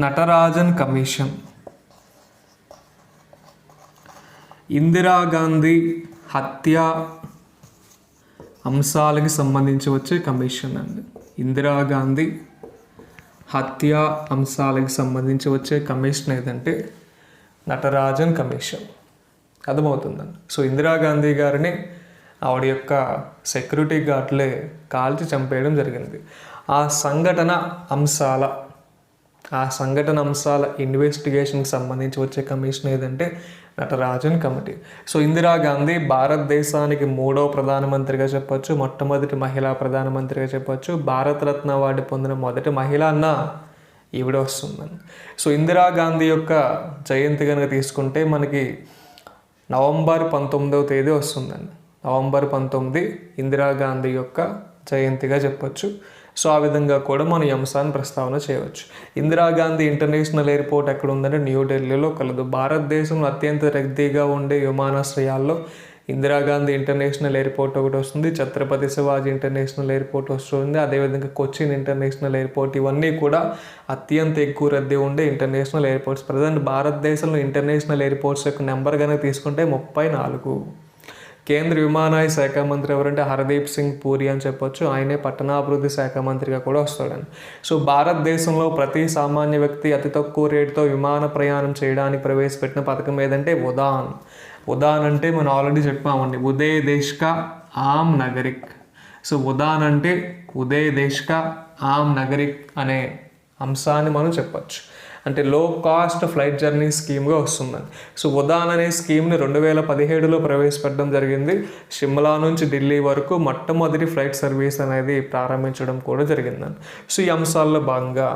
Natarajan commission. ఇందిరాగాంధీ హత్య అంశాలకి సంబంధించి వచ్చే కమిషన్ అండి. ఇందిరాగాంధీ హత్య అంశాలకి సంబంధించి వచ్చే కమిషన్ ఏదంటే నటరాజన్ కమిషన్. అర్థమవుతుందండి. సో ఇందిరాగాంధీ గారిని ఆవిడ యొక్క సెక్యూరిటీ గార్డులే కాల్చి చంపేయడం జరిగింది. ఆ సంఘటన అంశాల ఇన్వెస్టిగేషన్కి సంబంధించి వచ్చే కమిషన్ ఏదంటే నటరాజన్ కమిటీ. సో ఇందిరాగాంధీ భారతదేశానికి 3వ ప్రధానమంత్రిగా చెప్పొచ్చు, మొట్టమొదటి మహిళా ప్రధానమంత్రిగా చెప్పొచ్చు, భారతరత్న అవార్డు పొందిన మొదటి మహిళ అన్న ఈవిడ వస్తుందని. సో ఇందిరాగాంధీ యొక్క జయంతి కనుక తీసుకుంటే మనకి నవంబర్ 19వ తేదీ వస్తుందండి. నవంబర్ 19 ఇందిరాగాంధీ యొక్క జయంతిగా చెప్పొచ్చు. సో ఆ విధంగా కూడా మనం ఈ అంశాన్ని ప్రస్తావన చేయవచ్చు. ఇందిరాగాంధీ ఇంటర్నేషనల్ ఎయిర్పోర్ట్ ఎక్కడ ఉందంటే న్యూఢిల్లీలో కలదు. భారతదేశంలో అత్యంత రద్దీగా ఉండే విమానాశ్రయాల్లో ఇందిరాగాంధీ ఇంటర్నేషనల్ ఎయిర్పోర్ట్ ఒకటి వస్తుంది, ఛత్రపతి శివాజీ ఇంటర్నేషనల్ ఎయిర్పోర్ట్ వస్తుంది, అదేవిధంగా కొచ్చిన్ ఇంటర్నేషనల్ ఎయిర్పోర్ట్. ఇవన్నీ కూడా అత్యంత ఎక్కువ రద్దీ ఉండే ఇంటర్నేషనల్ ఎయిర్పోర్ట్స్. ప్రజెంట్ భారతదేశంలో ఇంటర్నేషనల్ ఎయిర్పోర్ట్స్ యొక్క నెంబర్ కనుక తీసుకుంటే 34. కేంద్ర విమానయాన శాఖ మంత్రి ఎవరంటే హర్దీప్ సింగ్ పూరి అని చెప్పొచ్చు. ఆయనే పట్టణాభివృద్ధి శాఖ మంత్రిగా కూడా వస్తాడని. సో భారతదేశంలో ప్రతి సామాన్య వ్యక్తి అతి తక్కువ రేటుతో విమాన ప్రయాణం చేయడానికి ప్రవేశపెట్టిన పథకం ఏదంటే ఉడాన్. ఉడాన్ అంటే మనం ఆల్రెడీ చెప్పామండి, ఉదయ్ దేశ్ కా ఆమ్ నాగరిక్. సో ఉడాన్ అంటే ఉదయ్ దేశ్ కా ఆమ్ నాగరిక్ అనే అంశాన్ని మనం చెప్పచ్చు. అంటే లో కాస్ట్ ఫ్లైట్ జర్నీ స్కీమ్గా వస్తుందని. సో ఉడాన్ అనే స్కీమ్ని 2017లో ప్రవేశపెట్టడం జరిగింది. షిమ్లా నుంచి ఢిల్లీ వరకు మొట్టమొదటి ఫ్లైట్ సర్వీస్ అనేది ప్రారంభించడం కూడా జరిగిందని. సో ఈ అంశాల్లో భాగంగా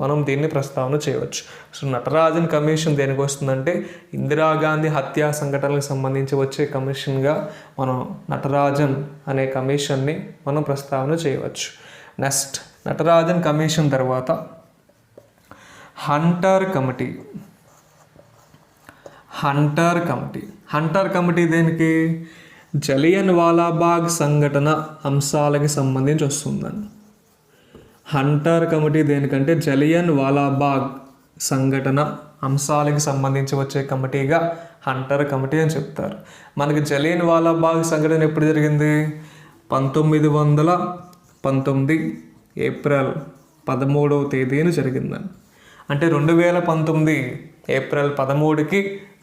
మనం దీన్ని ప్రస్తావన చేయవచ్చు. సో నటరాజన్ కమిషన్ దేనికి వస్తుందంటే ఇందిరాగాంధీ హత్యా సంఘటనలకు సంబంధించి వచ్చే కమిషన్గా మనం నటరాజన్ అనే కమిషన్ని మనం ప్రస్తావన చేయవచ్చు. నెక్స్ట్ నటరాజన్ కమిషన్ తర్వాత హంటర్ కమిటీ దేనికి? జలియన్ వాలాబాగ్ సంఘటన అంశాలకి సంబంధించి వస్తుందని. హంటర్ కమిటీ దేనికంటే జలియన్ వాలాబాగ్ సంఘటన అంశాలకి సంబంధించి వచ్చే కమిటీగా హంటర్ కమిటీ అని చెప్తారు. మనకి జలియన్ వాలాబాగ్ సంఘటన ఎప్పుడు జరిగింది? 1919 ఏప్రిల్ 13వ తేదీన జరిగిందని. అంటే 2019 ఏప్రిల్ 13కి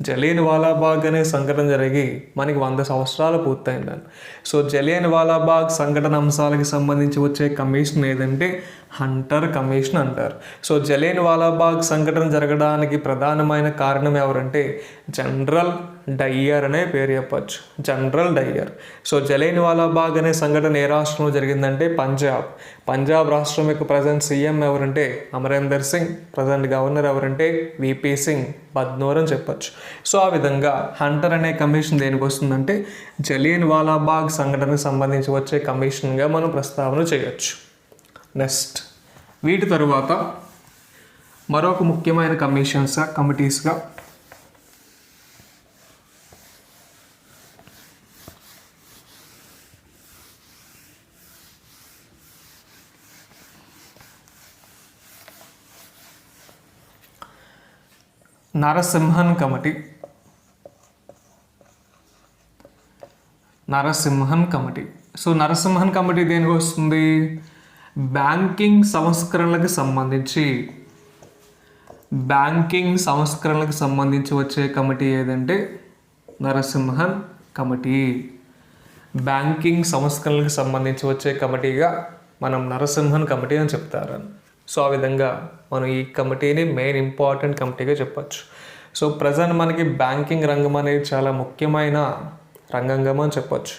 జలియన్ వాలాబాగ్ అనే సంఘటన జరిగి మనకి 100 సంవత్సరాలు పూర్తయిందని. సో జలియన్ వాలాబాగ్ సంఘటన అంశాలకి సంబంధించి వచ్చే కమిషన్ ఏదంటే హంటర్ కమిషన్ అంటారు. సో జలియన్ వాలాబాగ్ సంఘటన జరగడానికి ప్రధానమైన కారణం ఎవరంటే జనరల్ డయ్యర్ అనే పేరు చెప్పచ్చు, general Dyer. So Jallian Walabagh అనే సంఘటన ఏ రాష్ట్రంలో జరిగిందంటే పంజాబ్ రాష్ట్రం యొక్క ప్రజెంట్ సీఎం ఎవరంటే అమరేందర్ సింగ్, ప్రజెంట్ గవర్నర్ ఎవరంటే విపి సింగ్ బద్నోర్ అని చెప్పచ్చు. సో ఆ విధంగా హంటర్ అనే కమిషన్ దేనికి వస్తుందంటే జలియన్ వాలాబాగ్ సంఘటనకు సంబంధించి వచ్చే కమిషన్గా మనం ప్రస్తావన చేయొచ్చు. నెక్స్ట్ వీటి తరువాత మరొక ముఖ్యమైన కమిటీస్గా Narasimhan committee. So Narasimhan committee దేనికి వస్తుంది? బ్యాంకింగ్ సంస్కరణలకు సంబంధించి వచ్చే కమిటీ ఏదంటే నరసింహన్ కమిటీ. బ్యాంకింగ్ సంస్కరణలకు సంబంధించి వచ్చే కమిటీగా మనం నరసింహన్ కమిటీ అని చెప్తారు. సో ఆ విధంగా మనం ఈ కమిటీని మెయిన్ ఇంపార్టెంట్ కమిటీగా చెప్పచ్చు. సో ప్రజెంట్ మనకి బ్యాంకింగ్ రంగం అనేది చాలా ముఖ్యమైన రంగంగా మనం చెప్పచ్చు.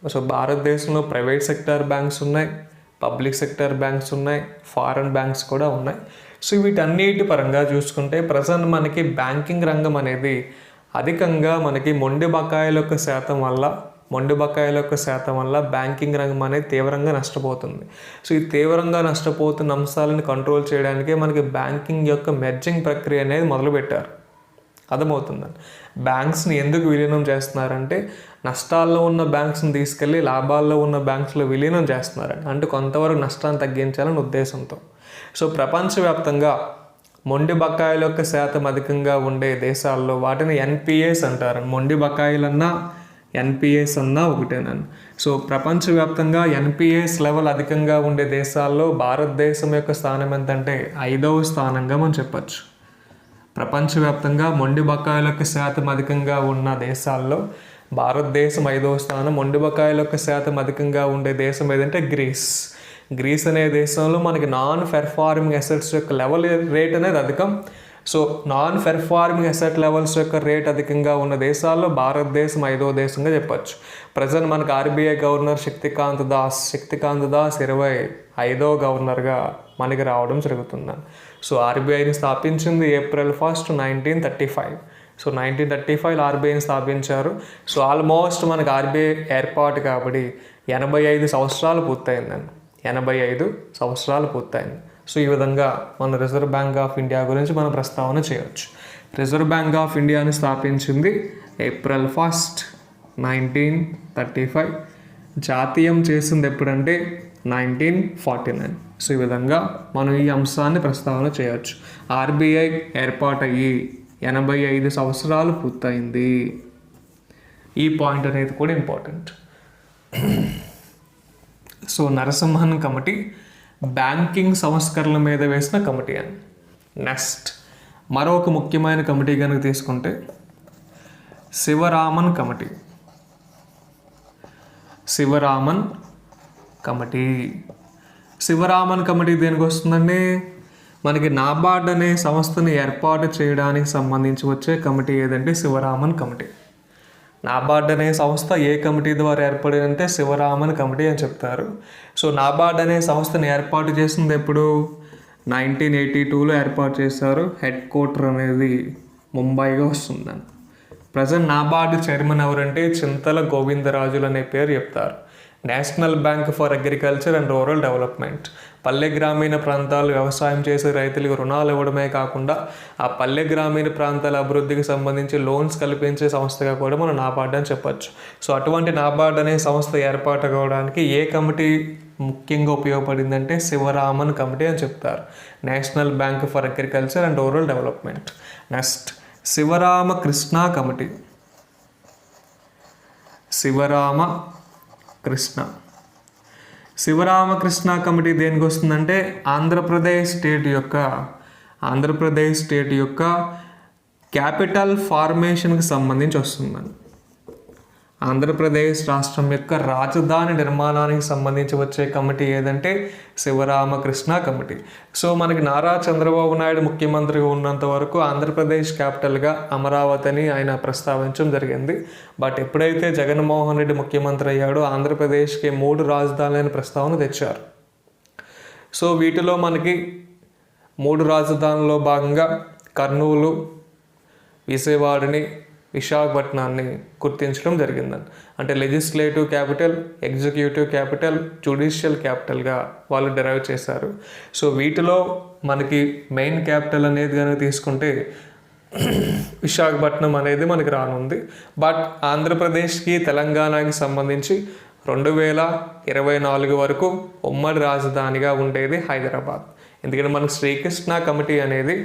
సో భారతదేశంలో ప్రైవేట్ సెక్టార్ బ్యాంక్స్ ఉన్నాయి, పబ్లిక్ సెక్టార్ బ్యాంక్స్ ఉన్నాయి, ఫారెన్ బ్యాంక్స్ కూడా ఉన్నాయి. సో వీటన్నిటి పరంగా చూసుకుంటే ప్రజెంట్ మనకి బ్యాంకింగ్ రంగం అనేది అధికంగా మనకి మొండి బకాయిల యొక్క శాతం వల్ల బ్యాంకింగ్ రంగం అనేది తీవ్రంగా నష్టపోతుంది. సో ఈ తీవ్రంగా నష్టపోతున్న అంశాలను కంట్రోల్ చేయడానికే మనకి బ్యాంకింగ్ యొక్క మెర్జింగ్ ప్రక్రియ అనేది మొదలుపెట్టారు. అర్థమవుతుందండి. బ్యాంక్స్ని ఎందుకు విలీనం చేస్తున్నారంటే నష్టాల్లో ఉన్న బ్యాంక్స్ని తీసుకెళ్ళి లాభాల్లో ఉన్న బ్యాంక్స్లో విలీనం చేస్తున్నారండి. అంటే కొంతవరకు నష్టాన్ని తగ్గించాలని ఉద్దేశంతో. సో ప్రపంచవ్యాప్తంగా మొండి బకాయిల యొక్క శాతం అధికంగా ఉండే దేశాల్లో వాటిని ఎన్పిఎస్ అంటారు. మొండి బకాయిలన్నా ఎన్పిఎస్ అన్నా ఒకటేనండి. సో ప్రపంచవ్యాప్తంగా ఎన్పిఎస్ లెవెల్ అధికంగా ఉండే దేశాల్లో భారతదేశం యొక్క స్థానం ఎంతంటే 5వ స్థానంగా మనం చెప్పచ్చు. ప్రపంచవ్యాప్తంగా మొండి బకాయిల యొక్క శాతం అధికంగా ఉన్న దేశాల్లో భారతదేశం 5వ స్థానం. మొండి బకాయిల యొక్క శాతం అధికంగా ఉండే దేశం ఏదంటే గ్రీస్. గ్రీస్ అనే దేశంలో మనకి నాన్ పెర్ఫార్మింగ్ అసెట్స్ యొక్క లెవెల్ రేట్ అనేది అధికం. So non performing asset levels యొక్క రేట్ అధికంగా ఉన్న దేశాల్లో భారతదేశం 5వ దేశంగా చెప్పచ్చు. ప్రజెంట్ మనకు ఆర్బీఐ గవర్నర్ శక్తికాంత్ దాస్ 25వ గవర్నర్గా మనకి రావడం జరుగుతుంది. సో ఆర్బీఐని స్థాపించింది April 1, 1935. సో 1935లో ఆర్బీఐని స్థాపించారు. సో ఆల్మోస్ట్ మనకు ఆర్బీఐ ఏర్పాటు కాబట్టి 85 సంవత్సరాలు పూర్తయిందండి. 85 సంవత్సరాలు పూర్తయింది. సో ఈ విధంగా మన రిజర్వ్ బ్యాంక్ ఆఫ్ ఇండియా గురించి మనం ప్రస్తావన చేయవచ్చు. రిజర్వ్ బ్యాంక్ ఆఫ్ ఇండియాని స్థాపించింది April 1, 1935. జాతీయం చేసింది ఎప్పుడంటే 1949. సో ఈ విధంగా మనం ఈ అంశాన్ని ప్రస్తావన చేయవచ్చు. ఆర్బీఐ ఏర్పాటయ్యి 85 సంవత్సరాలు పూర్తయింది. ఈ పాయింట్ అనేది కూడా important. So Narasimhan committee banking సంస్కరణల మీద వేసిన కమిటీ అని. నెక్స్ట్ మరొక ముఖ్యమైన కమిటీ కనుక తీసుకుంటే శివరామన్ కమిటీ. శివరామన్ కమిటీ దేనికి వస్తుందండి? మనకి నాబార్డ్ అనే సంస్థని ఏర్పాటు చేయడానికి సంబంధించి వచ్చే కమిటీ ఏదంటే శివరామన్ కమిటీ. నాబార్డ్ అనే సంస్థ ఏ కమిటీ ద్వారా ఏర్పడిందంటే శివరామన్ కమిటీ అని చెప్తారు. సో నాబార్డ్ అనే సంస్థని ఏర్పాటు చేసింది ఎప్పుడు? 1982లో ఏర్పాటు చేశారు. హెడ్ క్వార్టర్ అనేది ముంబైగా వస్తుందని. ప్రజెంట్ నాబార్డ్ చైర్మన్ ఎవరంటే చింతల గోవిందరాజులు అనే పేరు చెప్తారు. National bank for agriculture and rural development. పల్లె గ్రామీణ ప్రాంతాలు వ్యవసాయం చేసే రైతులకు రుణాలు ఇవ్వడమే కాకుండా ఆ పల్లె గ్రామీణ ప్రాంతాల అభివృద్ధికి సంబంధించి లోన్స్ కల్పించే సంస్థగా కూడా మనం నాబార్డ్ అని చెప్పచ్చు. సో అటువంటి నాబార్డ్ అనే సంస్థ ఏర్పాటు కావడానికి ఏ కమిటీ ముఖ్యంగా ఉపయోగపడిందంటే శివరామన్ కమిటీ అని చెప్తారు. National bank for agriculture and rural development. Next Sivaramakrishna committee. Sivaramakrishna committee దేనికి వస్తుందంటే ఆంధ్రప్రదేశ్ స్టేట్ యొక్క క్యాపిటల్ ఫార్మేషన్కి సంబంధించి వస్తుందని. ఆంధ్రప్రదేశ్ రాష్ట్రం యొక్క రాజధాని నిర్మాణానికి సంబంధించి వచ్చే కమిటీ ఏదంటే శివరామకృష్ణ కమిటీ. సో మనకి నారా చంద్రబాబు నాయుడు ముఖ్యమంత్రిగా ఉన్నంత వరకు ఆంధ్రప్రదేశ్ క్యాపిటల్గా అమరావతిని ఆయన ప్రస్తావించడం జరిగింది. బట్ ఎప్పుడైతే జగన్మోహన్ రెడ్డి ముఖ్యమంత్రి అయ్యాడో ఆంధ్రప్రదేశ్కి 3 రాజధానులైన ప్రస్తావన తెచ్చారు. సో వీటిలో మనకి 3 రాజధానుల్లో భాగంగా కర్నూలు, విజయవాడని, విశాఖపట్నాన్ని గుర్తించడం జరిగిందని. అంటే legislative capital, executive capital, judicial క్యాపిటల్గా వాళ్ళు డెరైవ్ చేశారు. సో వీటిలో మనకి మెయిన్ క్యాపిటల్ అనేది కనుక తీసుకుంటే విశాఖపట్నం అనేది మనకి రానుంది. బట్ ఆంధ్రప్రదేశ్కి తెలంగాణకి సంబంధించి 2024 వరకు ఉమ్మడి రాజధానిగా ఉండేది హైదరాబాద్. ఎందుకంటే మనకు శ్రీకృష్ణ కమిటీ అనేది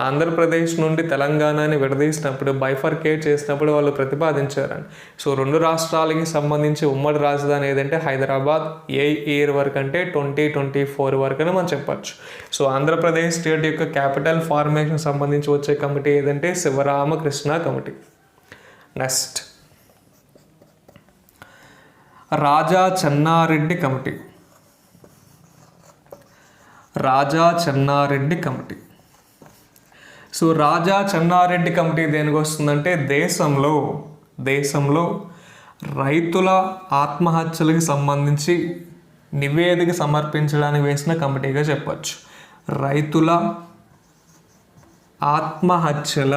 ఆంధ్రప్రదేశ్ నుండి తెలంగాణని విడదీసినప్పుడు, బైఫర్కేట్ చేసినప్పుడు వాళ్ళు ప్రతిపాదించారని. సో 2 రాష్ట్రాలకి సంబంధించి ఉమ్మడి రాజధాని ఏదంటే హైదరాబాద్. ఏ ఇయర్ వరకు అంటే 2024 వరకు అని మనం చెప్పచ్చు. సో ఆంధ్రప్రదేశ్ స్టేట్ యొక్క క్యాపిటల్ ఫార్మేషన్ సంబంధించి వచ్చే కమిటీ ఏదంటే శివరామకృష్ణ కమిటీ. నెక్స్ట్ రాజా చెన్నారెడ్డి కమిటీ. సో రాజా చెన్నారెడ్డి కమిటీ దేనికి వస్తుందంటే దేశంలో రైతుల ఆత్మహత్యలకు సంబంధించి నివేదిక సమర్పించడానికి వేసిన కమిటీగా చెప్పచ్చు. రైతుల ఆత్మహత్యల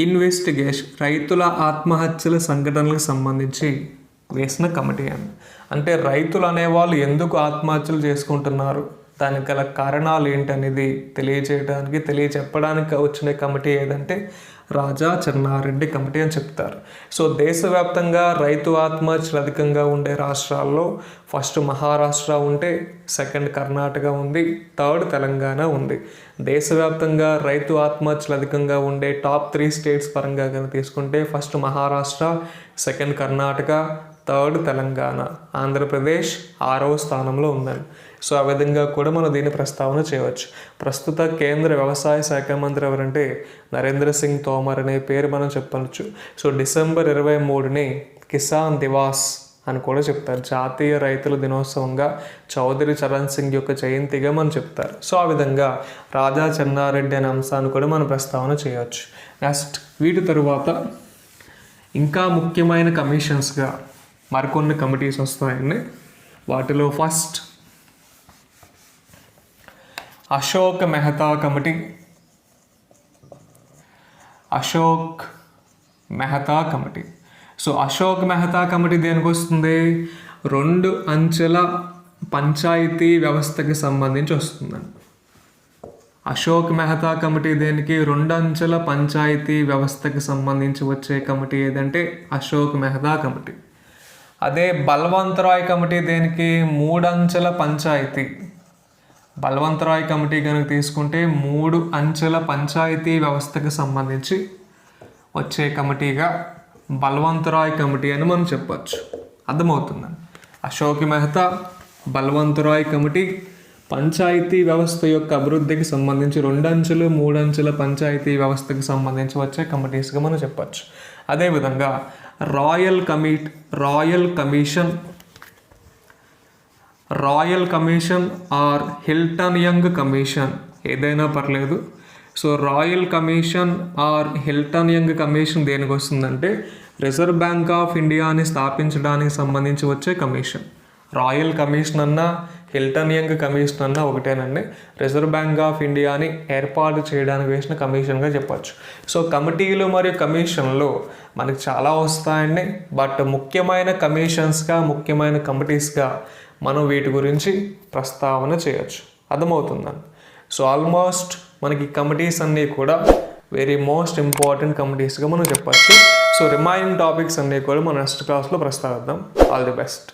ఇన్వెస్టిగేషన్, రైతుల ఆత్మహత్యల సంఘటనలకు సంబంధించి వేసిన కమిటీ అంటే రైతులు అనేవాళ్ళు ఎందుకు ఆత్మహత్యలు చేసుకుంటున్నారు, దానికి గల కారణాలు ఏంటనేది తెలియచెప్పడానికి వచ్చిన కమిటీ ఏదంటే రాజా చెన్నారెడ్డి కమిటీ అని చెప్తారు. సో దేశవ్యాప్తంగా రైతు ఆత్మహత్యలు అధికంగా ఉండే రాష్ట్రాల్లో ఫస్ట్ మహారాష్ట్ర ఉంటే, సెకండ్ కర్ణాటక ఉంది, థర్డ్ తెలంగాణ ఉంది. దేశవ్యాప్తంగా రైతు ఆత్మహత్యలు అధికంగా ఉండే టాప్ 3 స్టేట్స్ పరంగా కనుక తీసుకుంటే first Maharashtra, second Karnataka, third Telangana, Andhra Pradesh 6వ స్థానంలో ఉందండి. సో ఆ విధంగా కూడా మనం దీన్ని ప్రస్తావన చేయవచ్చు. ప్రస్తుత కేంద్ర వ్యవసాయ శాఖ మంత్రి ఎవరంటే నరేంద్ర సింగ్ తోమర్ అనే పేరు మనం చెప్పవచ్చు. సో డిసెంబర్ 23ని కిసాన్ దివాస్ అని కూడా చెప్తారు. జాతీయ రైతుల దినోత్సవంగా చౌదరి చరణ్ సింగ్ యొక్క జయంతిగా మనం చెప్తారు. సో ఆ విధంగా రాజా చెన్నారెడ్డి అనే అంశాన్ని కూడా మనం ప్రస్తావన చేయవచ్చు. నెక్స్ట్ వీటి తరువాత ఇంకా ముఖ్యమైన కమిషన్స్గా మరికొన్ని కమిటీస్ వస్తాయండి. వాటిలో first Ashok Mehta committee. Ashok Mehta committee. So Ashok Mehta committee దేనికి వస్తుంది? 2 అంచెల పంచాయతీ వ్యవస్థకి సంబంధించి వస్తుందండి. అశోక్ మెహతా కమిటీ దేనికి? 2 అంచెల పంచాయతీ వ్యవస్థకి సంబంధించి వచ్చే కమిటీ ఏదంటే అశోక్ మెహతా కమిటీ. అదే బల్వంత్ రాయ్ కమిటీ దేనికి? 3 అంచెల పంచాయతీ. బల్వంత్ రాయ్ కమిటీ కనుక తీసుకుంటే 3 అంచెల పంచాయతీ వ్యవస్థకి సంబంధించి వచ్చే కమిటీగా బల్వంత్ రాయ్ కమిటీ అని మనం చెప్పచ్చు. అర్థమవుతుందండి. అశోక్ మెహతా, బల్వంత్ రాయ్ కమిటీ పంచాయతీ వ్యవస్థ యొక్క అభివృద్ధికి సంబంధించి 2 అంచెలు 3 అంచెల పంచాయతీ వ్యవస్థకి సంబంధించి వచ్చే కమిటీస్గా మనం చెప్పచ్చు. అదేవిధంగా royal commission or Hilton young commission ఏదైనా పర్లేదు. So royal commission or Hilton young commission దేనికి వస్తుందంటే రిజర్వ్ బ్యాంక్ ఆఫ్ ఇండియాని స్థాపించడానికి సంబంధించి వచ్చే కమిషన్. రాయల్ కమిషన్ అన్న హిల్టన్ యంగ్ కమిషన్ అన్న ఒకటేనండి. రిజర్వ్ బ్యాంక్ ఆఫ్ ఇండియాని ఏర్పాటు చేయడానికి వేసిన కమిషన్గా చెప్పచ్చు. సో కమిటీలు మరియు కమిషన్లు మనకి చాలా వస్తాయండి. బట్ ముఖ్యమైన కమిషన్స్గా, ముఖ్యమైన కమిటీస్గా మనం వీటి గురించి ప్రస్తావన చేయొచ్చు. అర్థమవుతుందండి. సో ఆల్మోస్ట్ మనకి కమిటీస్ అన్నీ కూడా వెరీ మోస్ట్ ఇంపార్టెంట్ కమిటీస్గా మనం చెప్పచ్చు. సో రిమైనింగ్ టాపిక్స్ అన్నీ కూడా మనం నెక్స్ట్ క్లాస్లో ప్రస్తావిద్దాం. All the best.